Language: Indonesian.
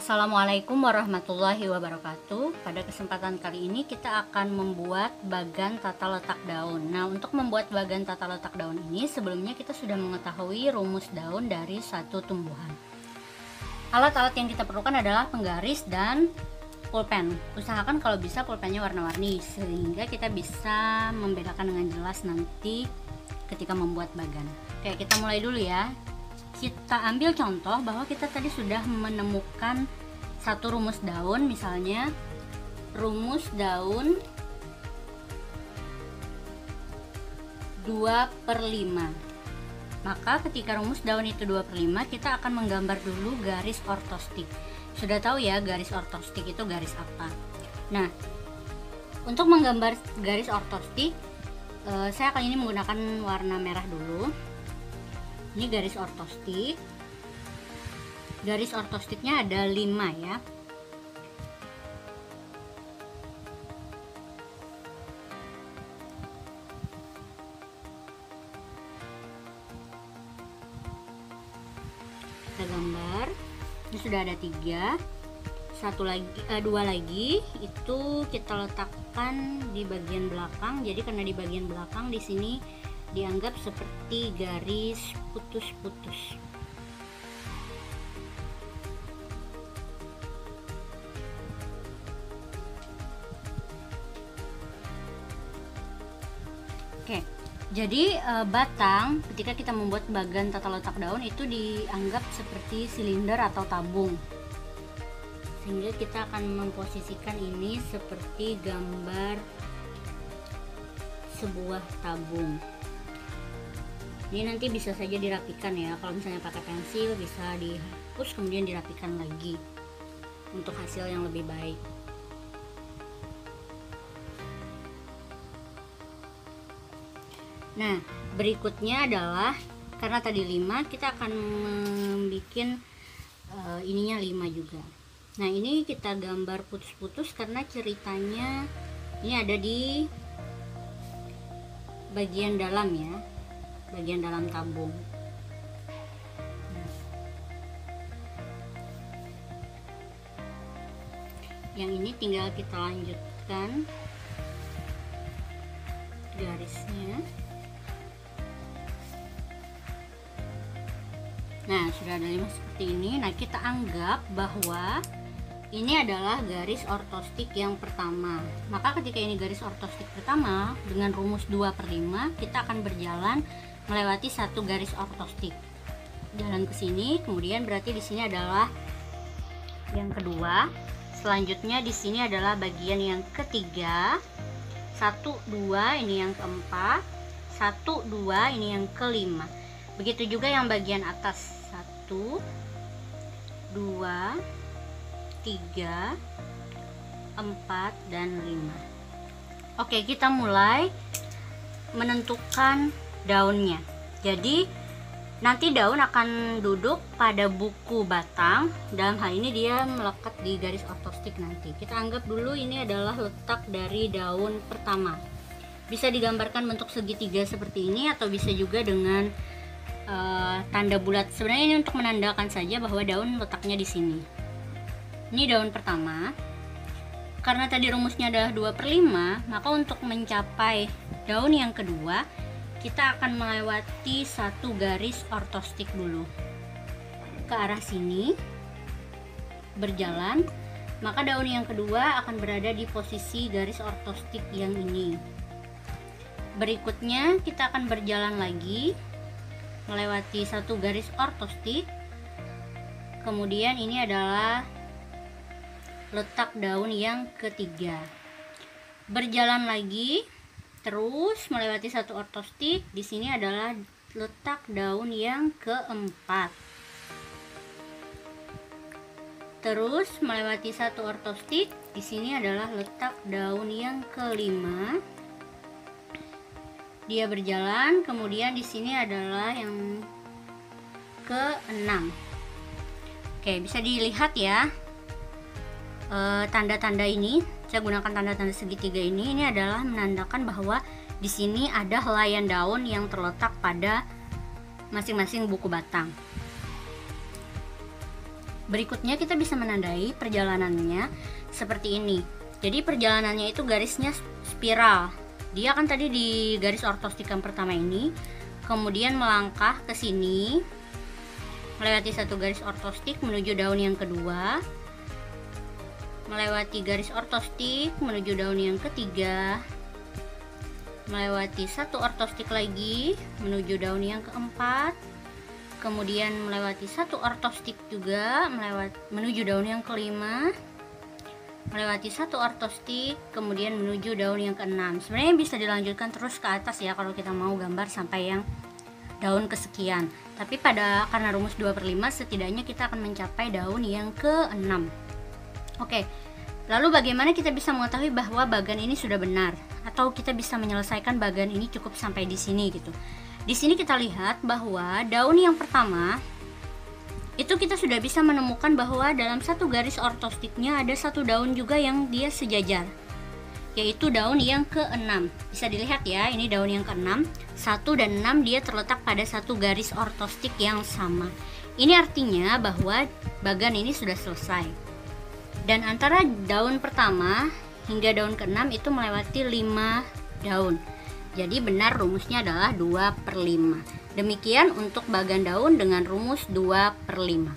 Assalamualaikum warahmatullahi wabarakatuh. Pada kesempatan kali ini kita akan membuat bagan tata letak daun. Nah, untuk membuat bagan tata letak daun ini sebelumnya kita sudah mengetahui rumus daun dari satu tumbuhan. Alat-alat yang kita perlukan adalah penggaris dan pulpen. Usahakan kalau bisa pulpennya warna-warni sehingga kita bisa membedakan dengan jelas nanti ketika membuat bagan. Oke, kita mulai dulu ya. Kita ambil contoh bahwa kita tadi sudah menemukan satu rumus daun, misalnya rumus daun 2/5. Maka ketika rumus daun itu 2/5, kita akan menggambar dulu garis ortostik. Sudah tahu ya garis ortostik itu garis apa. Nah, untuk menggambar garis ortostik, saya kali ini menggunakan warna merah dulu. Ini garis ortostik. Garis ortostiknya ada 5 ya. Kita gambar. Ini sudah ada 3. Dua lagi itu kita letakkan di bagian belakang. Jadi karena di bagian belakang di sini dianggap seperti garis putus-putus. Oke, jadi batang ketika kita membuat bagan tata letak daun itu dianggap seperti silinder atau tabung, sehingga kita akan memposisikan ini seperti gambar sebuah tabung. Ini nanti bisa saja dirapikan ya, kalau misalnya pakai pensil bisa dihapus kemudian dirapikan lagi untuk hasil yang lebih baik. Nah, berikutnya adalah karena tadi 5, kita akan membuat ininya 5 juga. Nah, ini kita gambar putus-putus karena ceritanya ini ada di bagian dalam ya, bagian dalam tabung. Yang ini tinggal kita lanjutkan garisnya. Nah, sudah ada 5 seperti ini. Nah, kita anggap bahwa ini adalah garis ortostik yang pertama. Maka ketika ini garis ortostik pertama dengan rumus 2/5, kita akan berjalan melewati satu garis ortostik. Jalan ke sini, kemudian berarti di sini adalah yang kedua. Selanjutnya di sini adalah bagian yang ketiga. 1, 2, ini yang keempat. 1, 2, ini yang kelima. Begitu juga yang bagian atas. 1, 2, 3, 4, dan 5. Oke, kita mulai menentukan daunnya. Jadi nanti daun akan duduk pada buku batang. Dalam hal ini dia melekat di garis ortostik nanti. Kita anggap dulu ini adalah letak dari daun pertama. Bisa digambarkan bentuk segitiga seperti ini atau bisa juga dengan tanda bulat. Sebenarnya ini untuk menandakan saja bahwa daun letaknya di sini. Ini daun pertama. Karena tadi rumusnya adalah 2/5, maka untuk mencapai daun yang kedua kita akan melewati satu garis ortostik dulu ke arah sini, berjalan, maka daun yang kedua akan berada di posisi garis ortostik yang ini. Berikutnya kita akan berjalan lagi melewati satu garis ortostik, kemudian ini adalah letak daun yang ketiga. Berjalan lagi terus melewati satu ortostik. Di sini adalah letak daun yang keempat. Terus melewati satu ortostik. Di sini adalah letak daun yang kelima. Dia berjalan, kemudian di sini adalah yang ke-6. Oke, bisa dilihat ya. Tanda-tanda ini, saya gunakan tanda-tanda segitiga ini adalah menandakan bahwa di sini ada helaian daun yang terletak pada masing-masing buku batang. Berikutnya kita bisa menandai perjalanannya seperti ini. Jadi perjalanannya itu garisnya spiral. Dia kan tadi di garis ortostik yang pertama ini, kemudian melangkah ke sini, melewati satu garis ortostik menuju daun yang kedua, melewati garis ortostik menuju daun yang ketiga, melewati satu ortostik lagi menuju daun yang keempat, kemudian melewati satu ortostik juga menuju daun yang kelima, melewati satu ortostik kemudian menuju daun yang keenam. Sebenarnya bisa dilanjutkan terus ke atas ya kalau kita mau gambar sampai yang daun kesekian, tapi karena rumus 2/5 setidaknya kita akan mencapai daun yang ke-6. Oke, lalu bagaimana kita bisa mengetahui bahwa bagan ini sudah benar, atau kita bisa menyelesaikan bagan ini cukup sampai di sini gitu. Di sini kita lihat bahwa daun yang pertama itu kita sudah bisa menemukan bahwa dalam satu garis ortostiknya ada satu daun juga yang dia sejajar, yaitu daun yang ke-6. Bisa dilihat ya, ini daun yang ke-6, 1 dan 6 dia terletak pada satu garis ortostik yang sama. Ini artinya bahwa bagan ini sudah selesai. Dan antara daun pertama hingga daun ke-6 itu melewati 5 daun. Jadi benar rumusnya adalah 2/5. Demikian untuk bagan daun dengan rumus 2/5.